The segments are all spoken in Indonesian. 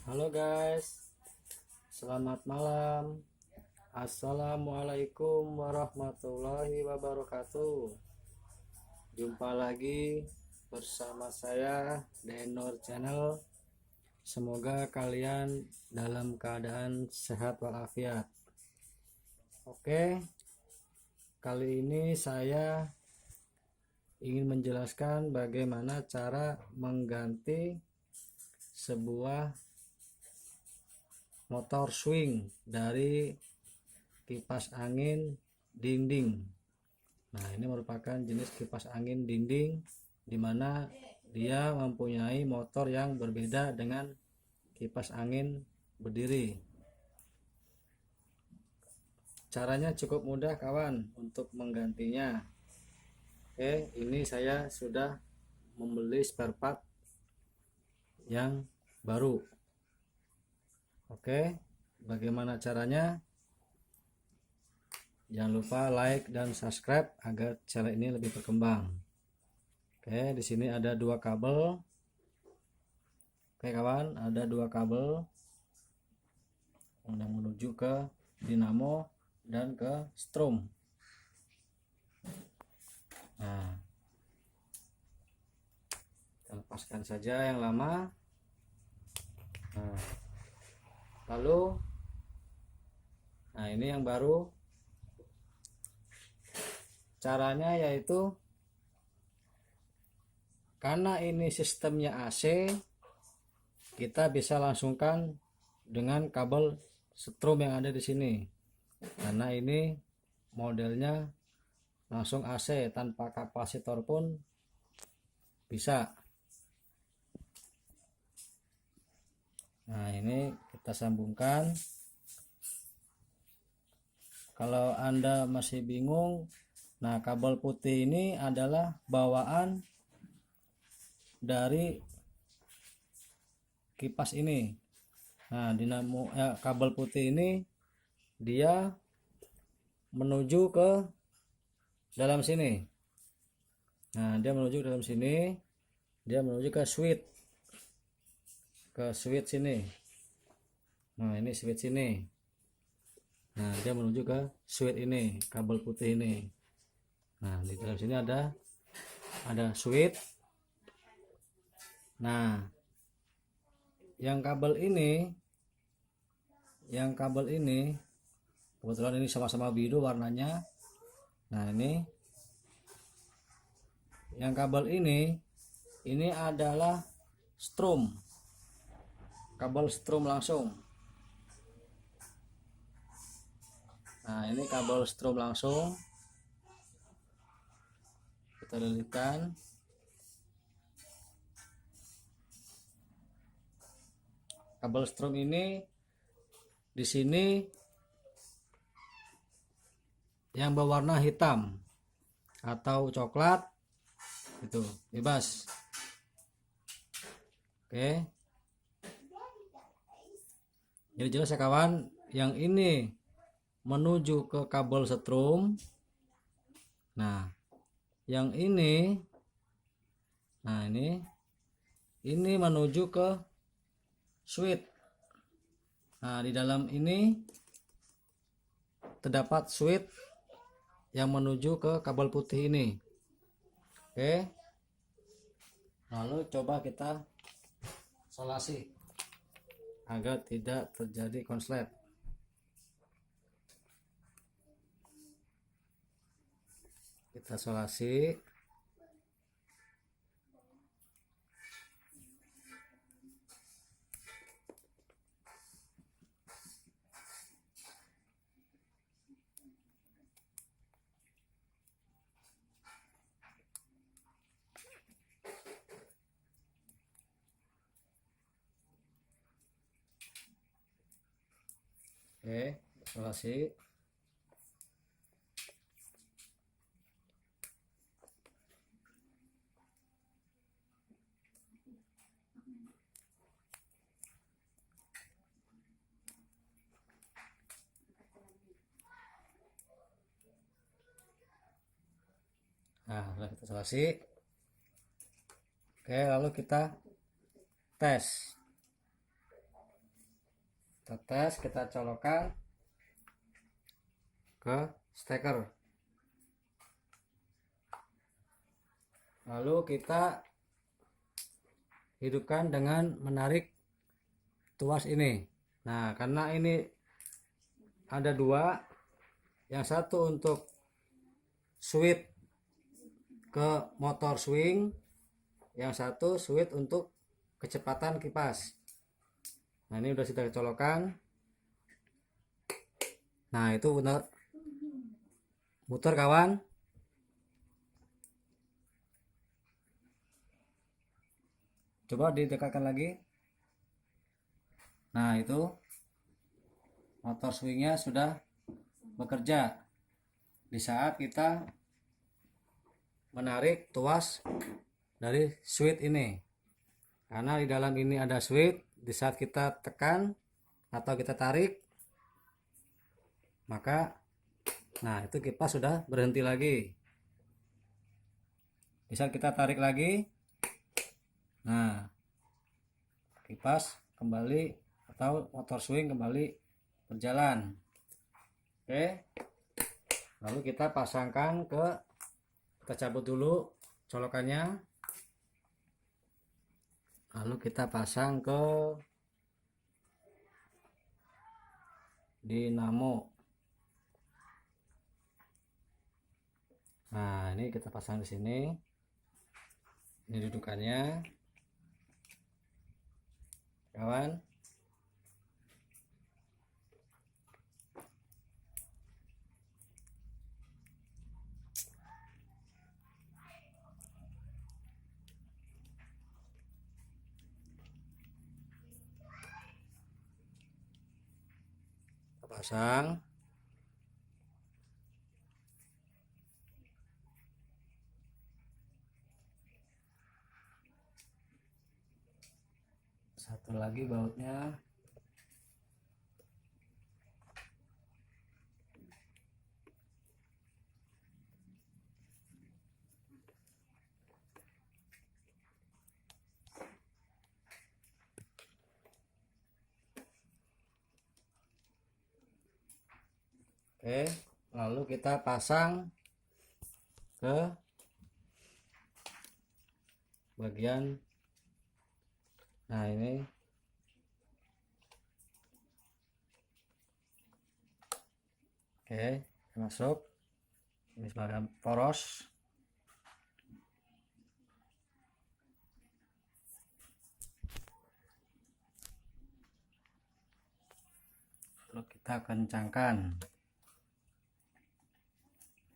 Halo guys, selamat malam. Assalamualaikum warahmatullahi wabarakatuh. Jumpa lagi bersama saya Denor Channel. Semoga kalian dalam keadaan sehat walafiat. Oke, kali ini saya ingin menjelaskan bagaimana cara mengganti sebuah motor swing dari kipas angin dinding. Nah, ini merupakan jenis kipas angin dinding di mana dia mempunyai motor yang berbeda dengan kipas angin berdiri. Caranya cukup mudah kawan untuk menggantinya. Oke, ini saya sudah membeli spare part yang baru. Oke, bagaimana caranya? Jangan lupa like dan subscribe agar channel ini lebih berkembang. Oke, di sini ada dua kabel. Oke kawan, ada dua kabel yang menuju ke dinamo dan ke strom. Nah, kita lepaskan saja yang lama. Nah, lalu, nah ini yang baru. Caranya yaitu, karena ini sistemnya AC, kita bisa langsungkan dengan kabel strom yang ada di sini. Karena ini modelnya langsung AC tanpa kapasitor pun bisa. Nah, ini kita sambungkan. Kalau Anda masih bingung, nah kabel putih ini adalah bawaan dari kipas ini. Nah, dinamo kabel putih ini dia menuju ke dalam sini. Nah, dia menuju ke dalam sini, dia menuju ke switch. Ke switch sini. Nah, ini switch sini. Nah, dia menuju ke switch ini, kabel putih ini. Nah, di dalam sini ada switch. Nah, yang kabel ini kebetulan ini sama-sama biru warnanya. Nah, ini yang kabel ini adalah strom. Kabel strom langsung. Nah, ini kabel strom langsung. Kita lilitkan. Kabel strom ini di sini yang berwarna hitam atau coklat itu bebas. Oke. Jadi jelas ya kawan, yang ini menuju ke kabel strom. Nah, yang ini, nah ini menuju ke switch. Nah, di dalam ini terdapat switch yang menuju ke kabel putih ini. Oke. Lalu coba kita solasi agar tidak terjadi konslet. Kita solasi. Oke, solasi. Nah, sudah kita solasi. Oke, lalu kita tes. Kita tes, kita colokkan ke steker. Lalu kita hidupkan dengan menarik tuas ini. Nah, karena ini ada dua, yang satu untuk switch ke motor swing, yang satu switch untuk kecepatan kipas. Nah, ini udah kita colokkan. Nah, itu benar muter kawan. Coba didekatkan lagi. Nah, itu motor swingnya sudah bekerja di saat kita menarik tuas dari switch ini. Karena di dalam ini ada switch, di saat kita tekan atau kita tarik, maka nah itu kipas sudah berhenti lagi. Di saat kita tarik lagi, nah kipas kembali atau motor swing kembali berjalan. Oke, lalu kita pasangkan kita cabut dulu colokannya, lalu kita pasang ke dinamo. Nah, ini kita pasang di sini. Ini dudukannya, kawan. Kita pasang. Satu lagi bautnya. Oke, lalu kita pasang ke bagian, nah ini oke, masuk ini bagian poros. Lalu kita kencangkan.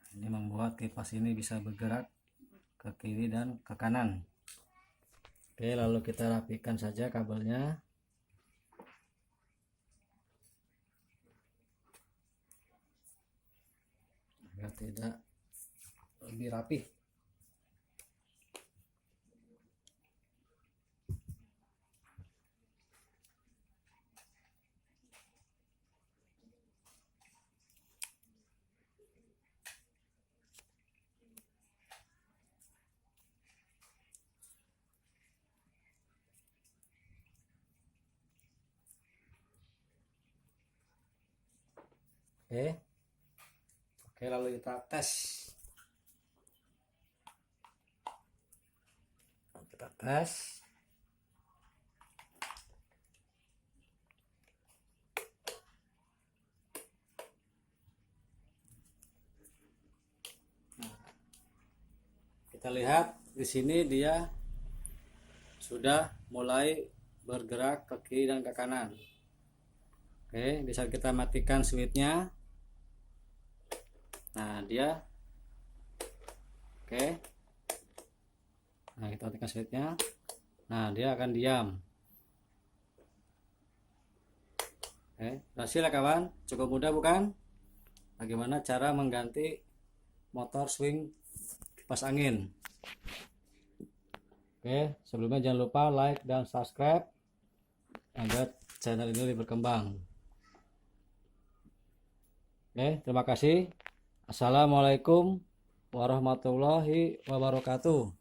Ini membuat kipas ini bisa bergerak ke kiri dan ke kanan. Oke, lalu kita rapikan saja kabelnya agar tidak lebih rapi. Oke, lalu kita tes. Kita tes. Nah, kita lihat di sini dia sudah mulai bergerak ke kiri dan ke kanan. Oke, di saat kita matikan switchnya, nah dia oke, nah kita matikan switchnya, nah dia akan diam. Oke, berhasil ya kawan, cukup mudah bukan? Bagaimana cara mengganti motor swing kipas angin? Oke, sebelumnya jangan lupa like dan subscribe agar channel ini lebih berkembang. Oke, terima kasih. Assalamualaikum warahmatullahi wabarakatuh.